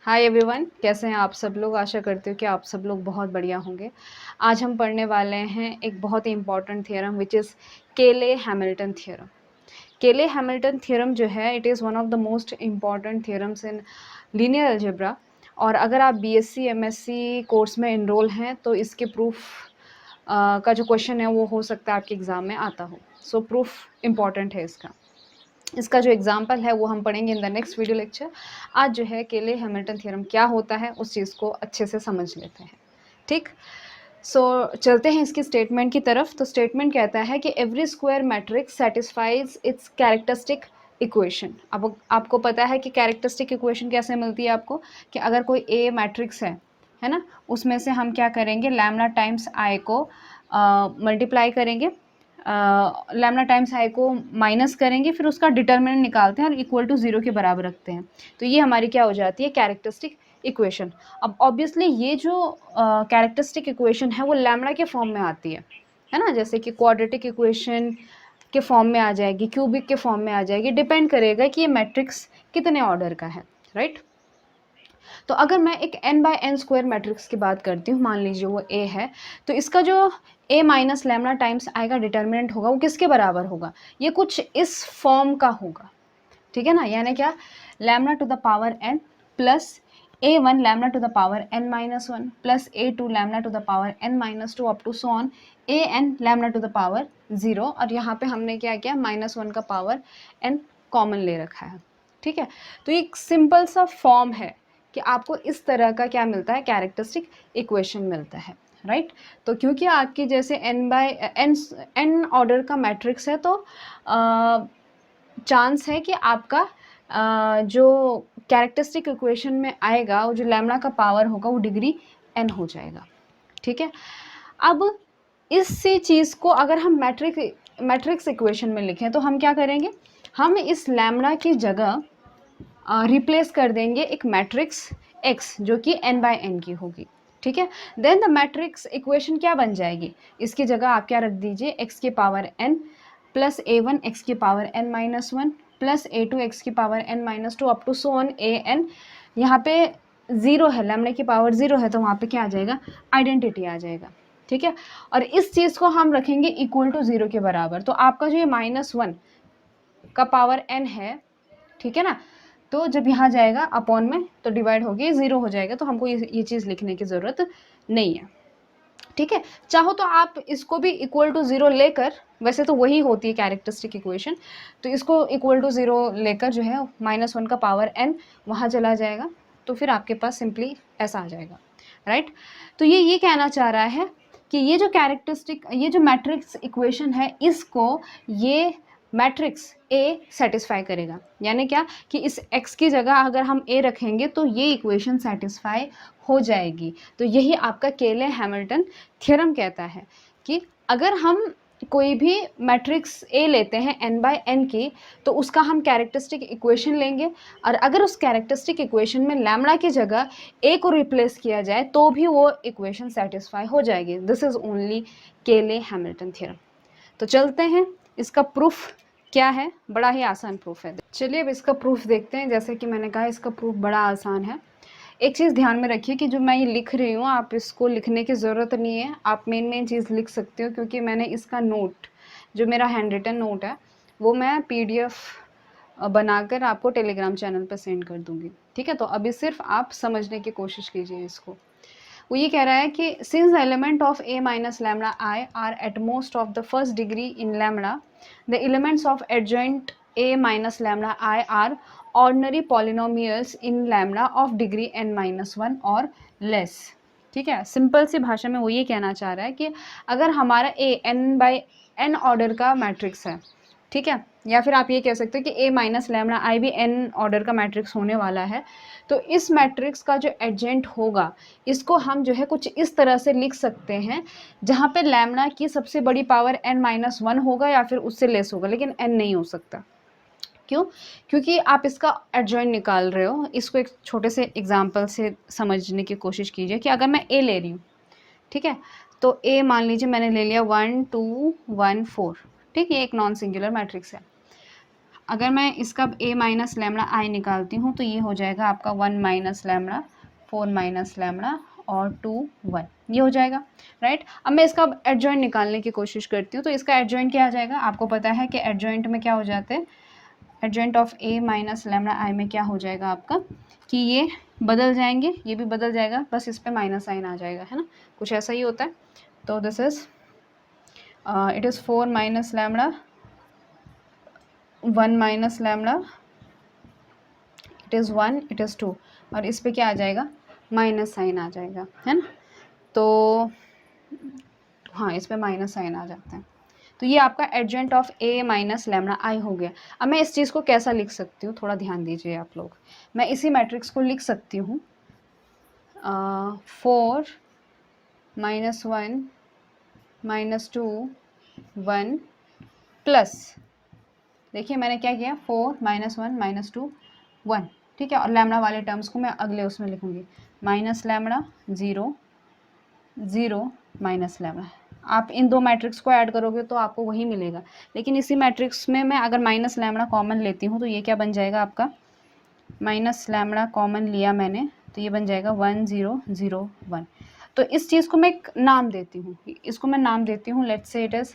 Hi everyone, कैसे हैं आप सब लोग। आशा करती हूँ कि आप सब लोग बहुत बढ़िया होंगे। आज हम पढ़ने वाले हैं एक बहुत ही इंपॉर्टेंट थ्योरम विच इज़ केले हैमिल्टन थ्योरम। केले हैमिल्टन थ्योरम जो है it is one of the most important theorems in linear algebra. और अगर आप बीएससी एमएससी कोर्स में इनरोल हैं तो इसके प्रूफ का जो क्वेश्चन है वो हो सकता है आपके एग्ज़ाम में आता हो। सो प्रूफ इम्पॉर्टेंट है इसका जो एग्जाम्पल है वो हम पढ़ेंगे in the next video lecture. आज जो है केले हैमिल्टन थ्योरम क्या होता है उस चीज़ को अच्छे से समझ लेते हैं। ठीक, चलते हैं इसकी स्टेटमेंट की तरफ। तो स्टेटमेंट कहता है कि every square matrix satisfies it's characteristic equation. अब आपको पता है कि कैरेक्टरिस्टिक इक्वेशन कैसे मिलती है आपको, कि अगर कोई ए मैट्रिक्स है ना, उसमें से हम क्या करेंगे, लैम्डा टाइम्स आई को मल्टीप्लाई करेंगे, लैम्डा टाइम्स आई को माइनस करेंगे, फिर उसका डिटर्मिनेंट निकालते हैं और इक्वल टू 0 के बराबर रखते हैं। तो ये हमारी क्या हो जाती है, कैरेक्टरिस्टिक इक्वेशन। अब ऑब्वियसली ये जो कैरेक्टरिस्टिक इक्वेशन है वो लैम्डा के फॉर्म में आती है ना, जैसे कि क्वाड्रेटिक इक्वेशन के फॉर्म में आ जाएगी, क्यूबिक के फॉर्म में आ जाएगी, डिपेंड करेगा कि ये मैट्रिक्स कितने ऑर्डर का है, राइट। तो अगर मैं एक n by n square matrix की बात करती हूँ, मान लीजिए वो A है, तो इसका जो A minus lambda times I का डिटर्मिनेंट होगा वो किसके बराबर होगा, ये कुछ इस फॉर्म का होगा, ठीक है ना। यानी क्या, lambda to the power n plus a1 lambda to the power n minus one plus a2 lambda to the power n minus two up to so on an lambda to the power 0। और यहाँ पे हमने क्या किया, -1 का power n common ले रखा है, ठीक है। तो एक सिंपल सा फॉर्म है कि आपको इस तरह का क्या मिलता है, कैरेक्टरिस्टिक इक्वेशन मिलता है, राइट। तो क्योंकि आपकी जैसे n ऑर्डर का मैट्रिक्स है तो चांस है कि आपका जो कैरेक्टरिस्टिक इक्वेशन में आएगा वो जो लैम्डा का पावर होगा वो डिग्री n हो जाएगा, ठीक है। अब इससे चीज़ को अगर हम मैट्रिक्स इक्वेशन में लिखें तो हम क्या करेंगे, हम इस लैम्डा की जगह रिप्लेस कर देंगे एक मैट्रिक्स x जो कि n बाय n की होगी, ठीक है। देन द मैट्रिक्स इक्वेशन क्या बन जाएगी, इसकी जगह आप क्या रख दीजिए, x की power n plus a1 x की power n minus one plus a2 x की power n minus two up to so on an। यहाँ पे 0 है, लैम्डा की पावर 0 है, तो वहाँ पे क्या आ जाएगा, आइडेंटिटी आ जाएगा, ठीक है। और इस चीज़ को हम रखेंगे इक्वल टू 0 के बराबर। तो आपका जो ये -1 का पावर n है, ठीक है ना, तो जब यहाँ जाएगा अपॉन में तो डिवाइड होगी 0 हो जाएगा, तो हमको ये चीज़ लिखने की ज़रूरत नहीं है, ठीक है। चाहो तो आप इसको भी इक्वल टू 0 लेकर, वैसे तो वही होती है कैरेक्टरिस्टिक इक्वेशन, तो इसको इक्वल टू 0 लेकर जो है -1 का पावर n वहाँ चला जाएगा, तो फिर आपके पास सिंपली ऐसा आ जाएगा, राइट। तो ये कहना चाह रहा है कि ये जो ये जो मैट्रिक्स इक्वेशन है इसको ये मैट्रिक्स A सेटिस्फाई करेगा। यानी क्या, कि इस x की जगह अगर हम A रखेंगे तो ये इक्वेशन सेटिस्फाई हो जाएगी। तो यही आपका केले हैमिल्टन थ्योरम कहता है कि अगर हम कोई भी मैट्रिक्स A लेते हैं n बाय n की, तो उसका हम कैरेक्टरिस्टिक इक्वेशन लेंगे, और अगर उस कैरेक्टरिस्टिक इक्वेशन में लैम्डा की जगह A को रिप्लेस किया जाए तो भी वो इक्वेशन सेटिस्फाई हो जाएगी। दिस इज़ ओनली केले हैमिल्टन थ्योरम। तो चलते हैं, इसका प्रूफ क्या है, बड़ा ही आसान प्रूफ है। चलिए अब इसका प्रूफ देखते हैं। जैसे कि मैंने कहा इसका प्रूफ बड़ा आसान है। एक चीज़ ध्यान में रखिए कि जो मैं ये लिख रही हूँ आप इसको लिखने की ज़रूरत नहीं है, आप मेन चीज़ लिख सकते हो, क्योंकि मैंने इसका नोट, जो मेरा हैंड रिटन नोट है, वो मैं PDF बनाकर आपको टेलीग्राम चैनल पर सेंड कर दूँगी, ठीक है। तो अभी सिर्फ आप समझने की कोशिश कीजिए इसको। वो ये कह रहा है कि since the element of a minus lambda I R at most of the first degree in lambda, the elements of adjoint a minus lambda I R ordinary polynomials in lambda of degree n minus one और less, ठीक है। Simple सी भाषा में वो ये कहना चाह रहा है कि अगर हमारा a n by n order का मैट्रिक्स है, ठीक है, या फिर आप ये कह सकते हो कि a माइनस लैम्डा आई भी n ऑर्डर का मैट्रिक्स होने वाला है, तो इस मैट्रिक्स का जो एडजेंट होगा इसको हम जो है कुछ इस तरह से लिख सकते हैं, जहाँ पे लैम्डा की सबसे बड़ी पावर n माइनस वन होगा या फिर उससे लेस होगा, लेकिन n नहीं हो सकता। क्यों? क्योंकि आप इसका एडजॉइंट निकाल रहे हो। इसको एक छोटे से एग्जाम्पल से समझने की कोशिश कीजिए कि अगर मैं a ले रही हूँ, ठीक है, तो a मान लीजिए मैंने ले लिया 1 2 1 4, ठीक है, ये एक नॉन सिंगुलर मैट्रिक्स है। अगर मैं इसका a माइनस लैम्डा आई निकालती हूँ तो ये हो जाएगा आपका 1 माइनस लैम्डा, 4 माइनस लैम्डा और 2 1, ये हो जाएगा, राइट। अब मैं इसका एडजॉइंट निकालने की कोशिश करती हूँ, तो इसका एडजॉइंट क्या आ जाएगा, आपको पता है कि एडजॉइंट में क्या हो जाते हैं, adjoint of a minus lambda I में क्या हो जाएगा आपका कि ये बदल जाएंगे, ये भी बदल जाएगा, बस इस पर माइनस साइन आ जाएगा, है ना, कुछ ऐसा ही होता है। तो this is it is 4 minus lambda, 1 minus lambda, it is 1, it is 2, और इस पे क्या आ जाएगा, माइनस साइन आ जाएगा, है ना। तो हाँ, इस पे माइनस साइन आ जाता है। तो ये आपका adjoint of a minus lambda I हो गया। अब मैं इस चीज़ को कैसा लिख सकती हूँ, थोड़ा ध्यान दीजिए आप लोग। मैं इसी मैट्रिक्स को लिख सकती हूँ 4 माइनस 1 माइनस 2 1 प्लस, देखिए मैंने क्या किया, 4 माइनस 1 माइनस 2 1, ठीक है, और लैम्डा वाले टर्म्स को मैं अगले उसमें लिखूंगी, माइनस लैम्डा 0 0 माइनस लैम्डा। आप इन दो मैट्रिक्स को ऐड करोगे तो आपको वही मिलेगा, लेकिन इसी मैट्रिक्स में मैं अगर माइनस लैम्डा कॉमन लेती हूँ तो ये क्या बन जाएगा आपका, माइनस लैम्डा कॉमन लिया मैंने तो ये बन जाएगा 1 0 0 1। तो इस चीज़ को मैं एक नाम देती हूँ, इसको मैं नाम देती हूँ, let's say it is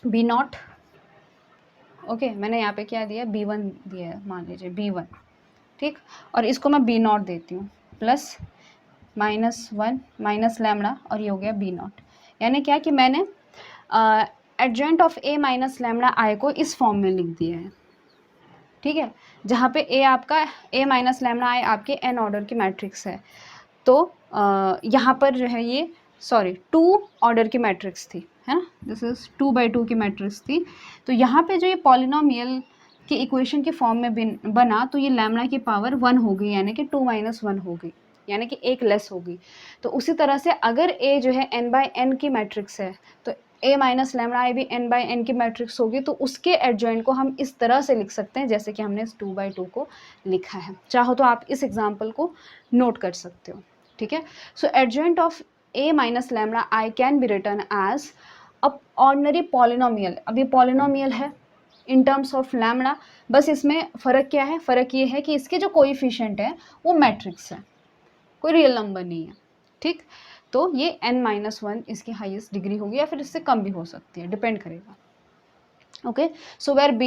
B naught, okay, मैंने यहाँ पे क्या दिया, b1 दिया है, मान लीजिए b1, ठीक, और इसको मैं b नॉट देती हूँ प्लस माइनस 1 माइनस लैम्डा, और ये हो गया b नॉट। यानी क्या कि मैंने adjoint of a minus lambda I को इस फॉर्म में लिख दिया है, ठीक है, जहाँ पे a आपका a माइनस लैम्डा आई आपके n ऑर्डर की मैट्रिक्स है। तो यहाँ पर जो है ये 2 ऑर्डर की मैट्रिक्स थी, है ना, दिस इज 2 बाई 2 की मैट्रिक्स थी। तो यहाँ पे जो ये पॉलिनोमियल की इक्वेशन के फॉर्म में बना, तो ये लैम्डा की पावर 1 हो गई, यानी कि 2 माइनस 1 हो गई, यानी कि एक लेस हो गई। तो उसी तरह से अगर a जो है n बाई n की मैट्रिक्स है, तो a माइनस लैम्डा आई भी n बाई n की मैट्रिक्स होगी, तो उसके एडजॉइंट को हम इस तरह से लिख सकते हैं जैसे कि हमने इस 2 बाई 2 को लिखा है। चाहो तो आप इस एग्जाम्पल को नोट कर सकते हो, ठीक है। So adjoint of a minus lambda I can be written as a ordinary polynomial. अब ये पॉलिनोमियल है इन टर्म्स ऑफ लैम्डा, बस इसमें फ़र्क क्या है, फ़र्क ये है कि इसके जो कोएफिशिएंट है वो मैट्रिक्स है, कोई रियल नंबर नहीं है, ठीक। तो ये n माइनस 1 इसकी हाईएस्ट डिग्री होगी, या फिर इससे कम भी हो सकती है, डिपेंड करेगा। Okay, so where b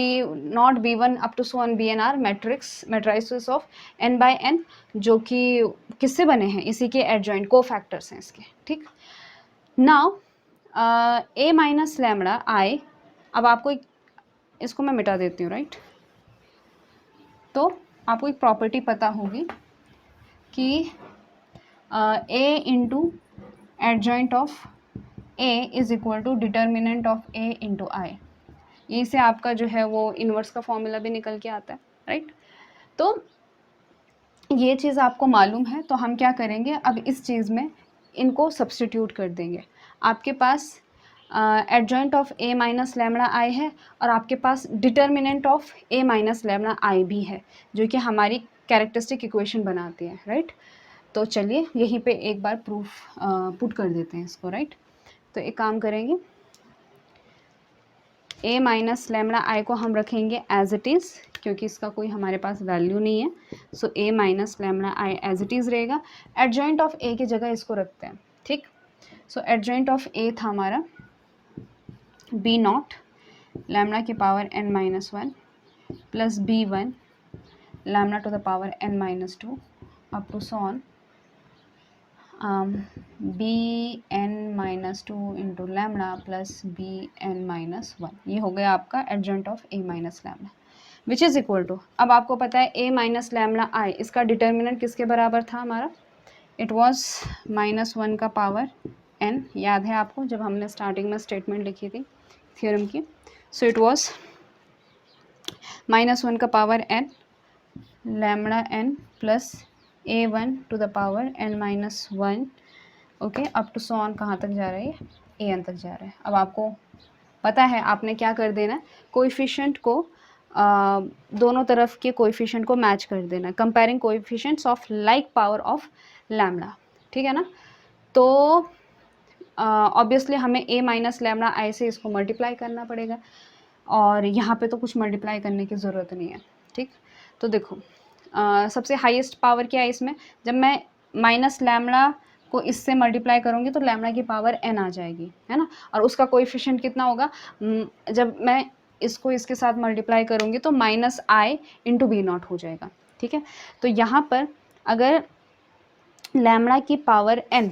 naught b1 up to so on bn are matrices of n by n, जो कि किससे बने हैं, इसी के एडजॉइंट को फैक्टर्स हैं इसके, ठीक। नाउ a माइनस लैम्डा आई, अब आपको इसको मैं मिटा देती हूँ, राइट। तो आपको एक प्रॉपर्टी पता होगी कि a into adjoint of a is equal to determinant of a into I, यहीं से आपका जो है वो इन्वर्स का फॉर्मूला भी निकल के आता है, राइट। तो ये चीज़ आपको मालूम है, तो हम क्या करेंगे, अब इस चीज़ में इनको सब्स्टिट्यूट कर देंगे। आपके पास adjoint of a minus lambda I है, और आपके पास determinant of a minus lambda I भी है, जो कि हमारी कैरेक्टरिस्टिक इक्वेशन बनाती है, राइट। तो चलिए यहीं पे एक बार प्रूफ पुट कर देते हैं इसको, राइट। तो एक काम करेंगे, a माइनस लैम्डा आई को हम रखेंगे एज इट इज़, क्योंकि इसका कोई हमारे पास वैल्यू नहीं है। So a minus lambda I as it is रहेगा, एडजॉइंट ऑफ a की जगह इसको रखते हैं, ठीक। सो एडजॉइंट ऑफ a था हमारा b नॉट लैम्डा की power n minus 1 plus b1 lambda to the power n minus 2 up to so on bn minus 2 into lambda plus bn minus 1, ये हो गया आपका adjoint of a minus lambda, which is equal to, अब आपको पता है a minus lambda आई, इसका determinant किसके बराबर था हमारा, इट वॉज माइनस 1 का पावर n, याद है आपको जब हमने स्टार्टिंग में स्टेटमेंट लिखी थी थ्योरम की। सो इट वॉज माइनस 1 का power n lambda n plus a1 to the power n minus 1, okay, up to so on कहाँ तक जा रहा है, ये an तक जा रहा है। अब आपको पता है आपने क्या कर देना है, कोएफिशिएंट को दोनों तरफ के कोएफिशिएंट को मैच कर देना है, comparing coefficients of like power of lambda, ठीक है ना। तो ऑब्वियसली हमें a माइनस लैम्डा आई से इसको मल्टीप्लाई करना पड़ेगा, और यहाँ पे तो कुछ मल्टीप्लाई करने की ज़रूरत नहीं है, ठीक। तो देखो सबसे हाईएस्ट पावर क्या है इसमें, जब मैं माइनस लैम्डा को इससे मल्टीप्लाई करूँगी तो लैम्डा की पावर n आ जाएगी, है ना। और उसका कोएफिशिएंट कितना होगा, जब मैं इसको इसके साथ मल्टीप्लाई करूँगी तो minus I into B naught हो जाएगा, ठीक है। तो यहाँ पर अगर लैम्डा की पावर n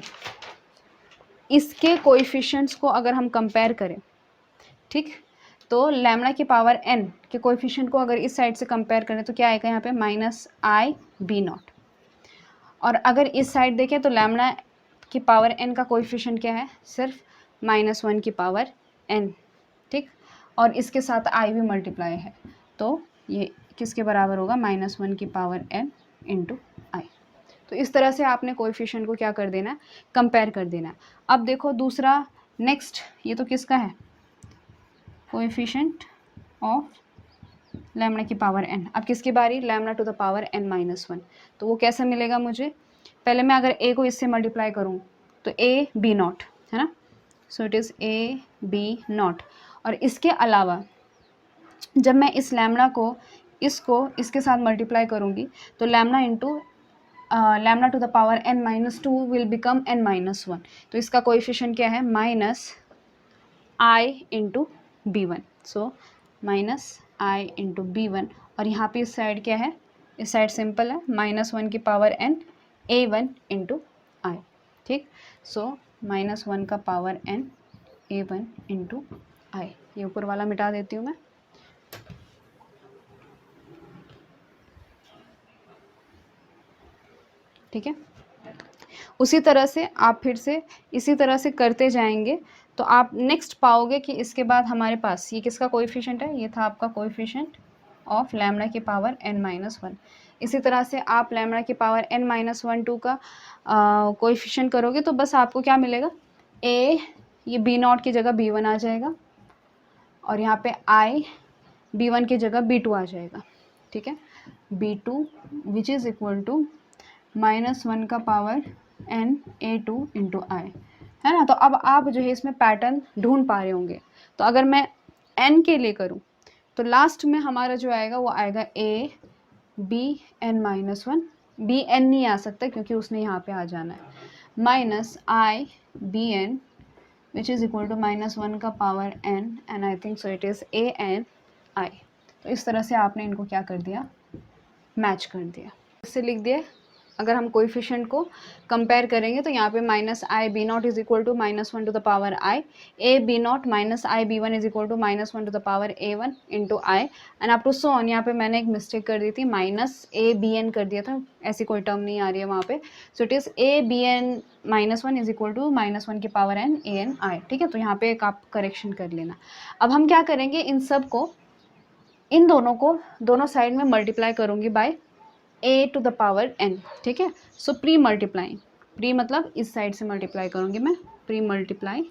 इसके कोएफिशिएंट्स को अगर हम कंपेयर करें, ठीक, तो लैम्डा की पावर n के कोएफिशिएंट को अगर इस साइड से कंपेयर करें तो क्या आएगा यहाँ पे माइनस आई बी नॉट। और अगर इस साइड देखें तो लैम्डा की पावर n का कोएफिशिएंट क्या है, सिर्फ -1 की पावर n, ठीक। और इसके साथ i भी मल्टीप्लाई है, तो ये किसके बराबर होगा, -1 की पावर n इंटू आई। तो इस तरह से आपने कोएफिशिएंट को क्या कर देना है, कंपेयर कर देना है। अब देखो दूसरा नेक्स्ट, ये तो किसका है, कोएफिशिएंट ऑफ लैम्डा की पावर n। अब किसकी बारी, lambda to the power n-1। तो वो कैसे मिलेगा मुझे, पहले मैं अगर a को इससे मल्टीप्लाई करूँ तो a b नॉट, है ना। सो it is a b not. और इसके अलावा जब मैं इस लैम्डा को इसको इसके साथ मल्टीप्लाई करूँगी तो lambda into lambda to the power n-2 will become n-1। तो इसका कोएफिशिएंट क्या है, minus I into B one. So minus I into B one. और यहाँ पे इस साइड क्या है, इस साइड सिंपल है, -1 की पावर n a1 इंटू आई, ठीक। सो -1 का पावर n a1 इंटू आई। ये ऊपर वाला मिटा देती हूँ मैं, ठीक है। उसी तरह से आप फिर से इसी तरह से करते जाएंगे तो आप नेक्स्ट पाओगे कि इसके बाद हमारे पास ये किसका कोएफिशिएंट है, ये था आपका कोएफिशिएंट ऑफ लैम्डा की पावर n-1। इसी तरह से आप लैम्डा की पावर n-1 का कोएफिशिएंट करोगे तो बस आपको क्या मिलेगा, a, ये b नॉट की जगह b1 आ जाएगा और यहाँ पे i b1 की जगह b2 आ जाएगा, ठीक है। b2 which is equal to -1 का पावर n a2 इंटू आई, है ना। तो अब आप जो है इसमें पैटर्न ढूंढ पा रहे होंगे। तो अगर मैं n के लिए करूँ तो लास्ट में हमारा जो आएगा वो आएगा a b n-1, b n नहीं आ सकता क्योंकि उसने यहाँ पे आ जाना है, minus I B N which is equal to -1 का power n and I think so it is a n i। तो इस तरह से आपने इनको क्या कर दिया, मैच कर दिया। इससे लिख दिए, अगर हम कोएफिशिएंट को कंपेयर करेंगे तो यहाँ पे minus I B naught is equal to -1 to the power I, A B naught minus I B one is equal to -1 to the power A one into I and up to so on. यहाँ पे मैंने एक mistake कर दी थी, minus ए B N कर दिया था, ऐसी कोई टर्म नहीं आ रही है वहाँ पे। So it is A B N -1 is equal to -1 की power N A N I, ठीक है। तो यहाँ पे एक आप करेक्शन कर लेना। अब हम क्या करेंगे, इन सब को, इन दोनों को दोनों साइड में मल्टीप्लाई करूँगी by a to the power n, ठीक है। सो प्री मल्टीप्लाई, प्री मतलब इस साइड से मल्टीप्लाई करूँगी मैं, प्री मल्टीप्लाई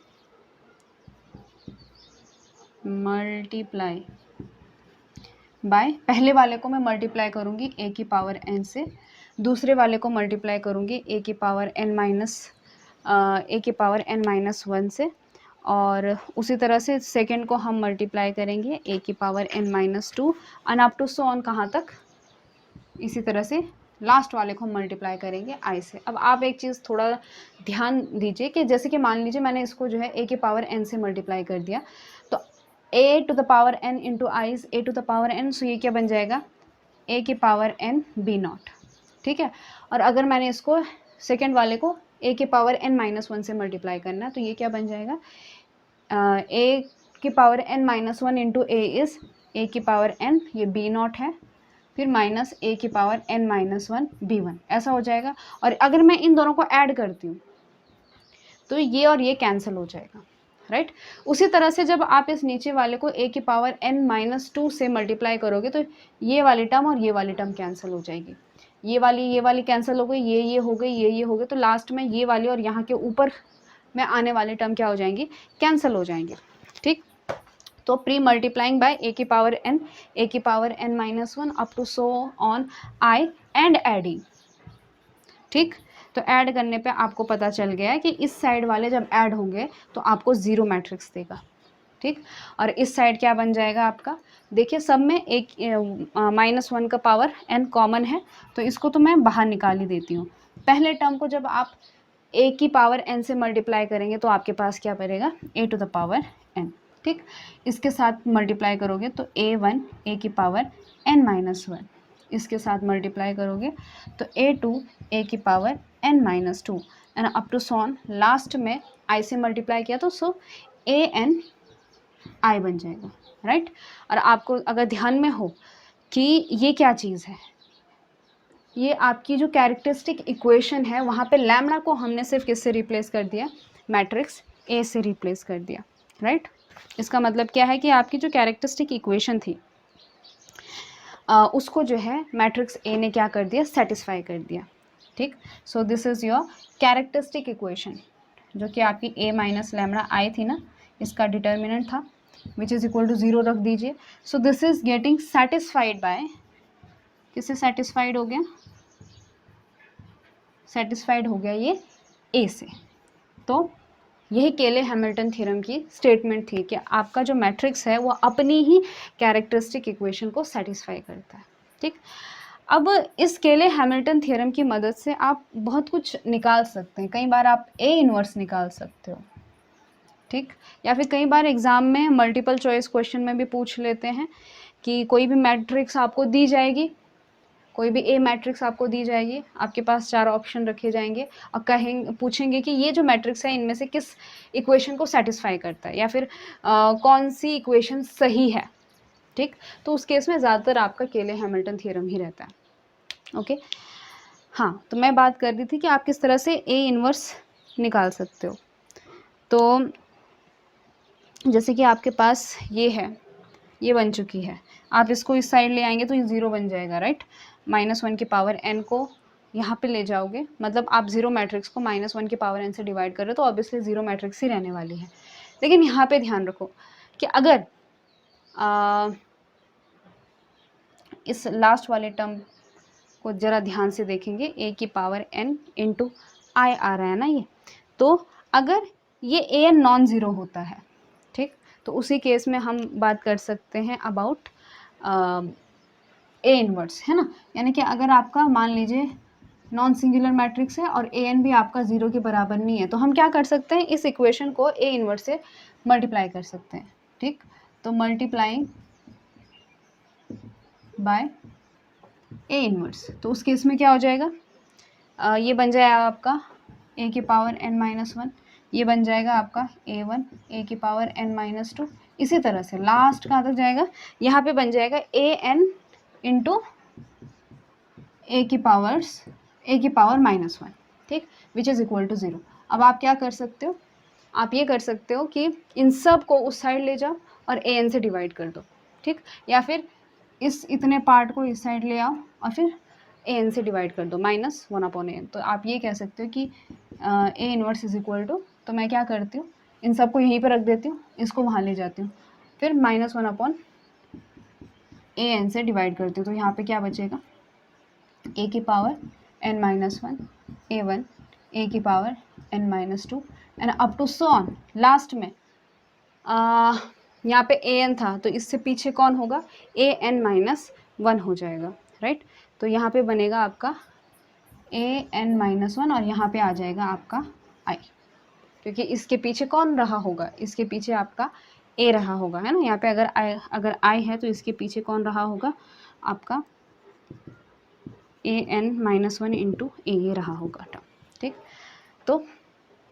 बाय पहले वाले को मैं मल्टीप्लाई करूँगी a की पावर n से, दूसरे वाले को मल्टीप्लाई करूँगी a की पावर n-1 से, और उसी तरह से सेकेंड को हम मल्टीप्लाई करेंगे a की power n-2 and up to so on, कहाँ तक, इसी तरह से लास्ट वाले को हम मल्टीप्लाई करेंगे i से। अब आप एक चीज़ थोड़ा ध्यान दीजिए कि जैसे कि मान लीजिए मैंने इसको जो है a की पावर n से मल्टीप्लाई कर दिया, तो a to the power n into I is a to the power n। So ये क्या बन जाएगा, a की पावर n b नॉट, ठीक है। और अगर मैंने इसको सेकेंड वाले को a की पावर n-1 से मल्टीप्लाई करना है तो ये क्या बन जाएगा, a की power n-1 into a is a की पावर n, ये b नॉट है, फिर माइनस a की पावर n-1 b1, ऐसा हो जाएगा। और अगर मैं इन दोनों को ऐड करती हूँ तो ये और ये कैंसिल हो जाएगा, राइट। उसी तरह से जब आप इस नीचे वाले को a की पावर n-2 से मल्टीप्लाई करोगे तो ये वाली टर्म और ये वाली टर्म कैंसिल हो जाएगी, ये वाली कैंसिल हो गई, ये हो गई, ये हो गई, तो लास्ट में ये वाली और यहाँ के ऊपर में आने वाली टर्म क्या हो जाएंगी, कैंसिल हो जाएंगे, ठीक। तो प्री मल्टीप्लाइंग बाय a की power n-1 up to so on i and adding, ठीक। तो ऐड करने पे आपको पता चल गया है कि इस साइड वाले जब ऐड होंगे तो आपको 0 मैट्रिक्स देगा, ठीक। और इस साइड क्या बन जाएगा आपका, देखिए सब में एक -1 का पावर n कॉमन है, तो इसको तो मैं बाहर निकाल ही देती हूँ। पहले टर्म को जब आप a की पावर n से मल्टीप्लाई करेंगे तो आपके पास क्या बनेगा, a to the power n। ठीक, इसके साथ मल्टीप्लाई करोगे तो a1 a की पावर n-1, इसके साथ मल्टीप्लाई करोगे तो a2 a की power n-2 and up to so on, last में i से मल्टीप्लाई किया तो सो an i बन जाएगा, राइट। और आपको अगर ध्यान में हो कि ये क्या चीज़ है, ये आपकी जो कैरेक्टरिस्टिक इक्वेशन है वहाँ पे लैम्डा को हमने सिर्फ किससे रिप्लेस कर दिया, मैट्रिक्स ए से रिप्लेस कर दिया, राइट। इसका मतलब क्या है कि आपकी जो कैरेक्टरिस्टिक इक्वेशन थी उसको जो है मैट्रिक्स ए ने क्या कर दिया, सेटिस्फाई कर दिया। ठीक, so this is your characteristic equation, जो कि आपकी a माइनस लैम्डा आई थी ना, इसका डिटर्मिनेंट था विच इज़ इक्वल टू 0 रख दीजिए। So this is getting satisfied by, किससे सेटिस्फाइड हो गया, सेटिस्फाइड हो गया ये a से। तो यही केले हैमिल्टन थ्योरम की स्टेटमेंट थी कि आपका जो मैट्रिक्स है वो अपनी ही कैरेक्टरिस्टिक इक्वेशन को सेटिस्फाई करता है। ठीक, अब इस केले हैमिल्टन थ्योरम की मदद से आप बहुत कुछ निकाल सकते हैं। कई बार आप ए इनवर्स निकाल सकते हो, ठीक, या फिर कई बार एग्ज़ाम में मल्टीपल चॉइस क्वेश्चन में भी पूछ लेते हैं कि कोई भी मैट्रिक्स आपको दी जाएगी, कोई भी ए मैट्रिक्स आपको दी जाएगी, आपके पास 4 ऑप्शन रखे जाएंगे और पूछेंगे कि ये जो मैट्रिक्स है इनमें से किस इक्वेशन को सेटिस्फाई करता है या फिर कौन सी इक्वेशन सही है। ठीक, तो उस केस में ज़्यादातर आपका केले हैमिल्टन थ्योरम ही रहता है। ओके, हाँ, तो मैं बात कर रही थी कि आप किस तरह से ए इनवर्स निकाल सकते हो। तो जैसे कि आपके पास ये है, ये बन चुकी है, आप इसको इस साइड ले आएंगे तो ये 0 बन जाएगा, राइट। -1 की पावर n को यहाँ पे ले जाओगे, मतलब आप 0 मैट्रिक्स को -1 की पावर n से डिवाइड कर रहे हो तो ऑब्वियसली 0 मैट्रिक्स ही रहने वाली है। लेकिन यहाँ पे ध्यान रखो कि अगर इस लास्ट वाले टर्म को ज़रा ध्यान से देखेंगे, a की पावर n इंटू आई आ रहा है ना ये, तो अगर ये an नॉन ज़ीरो होता है, ठीक, तो उसी केस में हम बात कर सकते हैं अबाउट ए इनवर्स, है ना। यानी कि अगर आपका मान लीजिए नॉन सिंगुलर मैट्रिक्स है और ए एन भी आपका 0 के बराबर नहीं है, तो हम क्या कर सकते हैं, इस इक्वेशन को ए इनवर्स से मल्टीप्लाई कर सकते हैं। ठीक, तो मल्टीप्लाइंग बाय ए इनवर्स, तो उस केस में क्या हो जाएगा, ये बन जाएगा आपका ए की पावर n-1, ये बन जाएगा आपका a1 ए की पावर n-2। इसी तरह से लास्ट कहाँ तक जाएगा, यहाँ पे बन जाएगा an इंटू ए की पावर -1, ठीक, विच इज़ इक्वल टू 0। अब आप क्या कर सकते हो, आप ये कर सकते हो कि इन सब को उस साइड ले जाओ और ए एन से डिवाइड कर दो, ठीक, या फिर इस इतने पार्ट को इस साइड ले आओ और फिर ए एन से डिवाइड कर दो, -1/n। तो आप ये कह सकते हो कि A inverse is equal to, तो मैं क्या करती हूँ, इन सबको यहीं पर रख देती हूँ, इसको वहाँ ले जाती हूँ, फिर -1/an से डिवाइड करती हूँ, तो यहाँ पे क्या बचेगा, ए की पावर n-1 a1 ए की power n-2 and up to so on. Last में यहाँ पे an था तो इससे पीछे कौन होगा, an-1 हो जाएगा, राइट। तो यहाँ पे बनेगा आपका an-1 और यहाँ पे आ जाएगा आपका i, क्योंकि इसके पीछे कौन रहा होगा, इसके पीछे आपका a रहा होगा, है ना। यहाँ पे अगर i है तो इसके पीछे कौन रहा होगा, आपका an-1 इंटू ए ये रहा होगा टर्म, ठीक। तो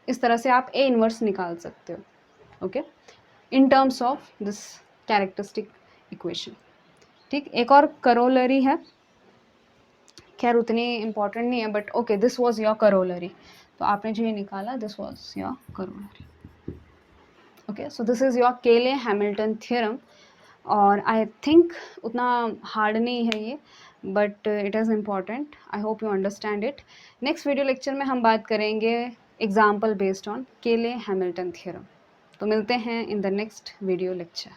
इस तरह से आप ए इनवर्स निकाल सकते हो, okay, in terms of this characteristic equation, ठीक। एक और करोलरी है, खैर उतनी इम्पॉर्टेंट नहीं है, but okay, this was your corollary, तो आपने जो ये निकाला this was your corollary, okay. So this is your केले हैमिल्टन थ्योरम, और आई थिंक उतना हार्ड नहीं है ये, but it is important, I hope you understand it. Next video lecture में हम बात करेंगे एग्जाम्पल बेस्ड ऑन केले हैमिल्टन थ्योरम। तो मिलते हैं in the next video lecture.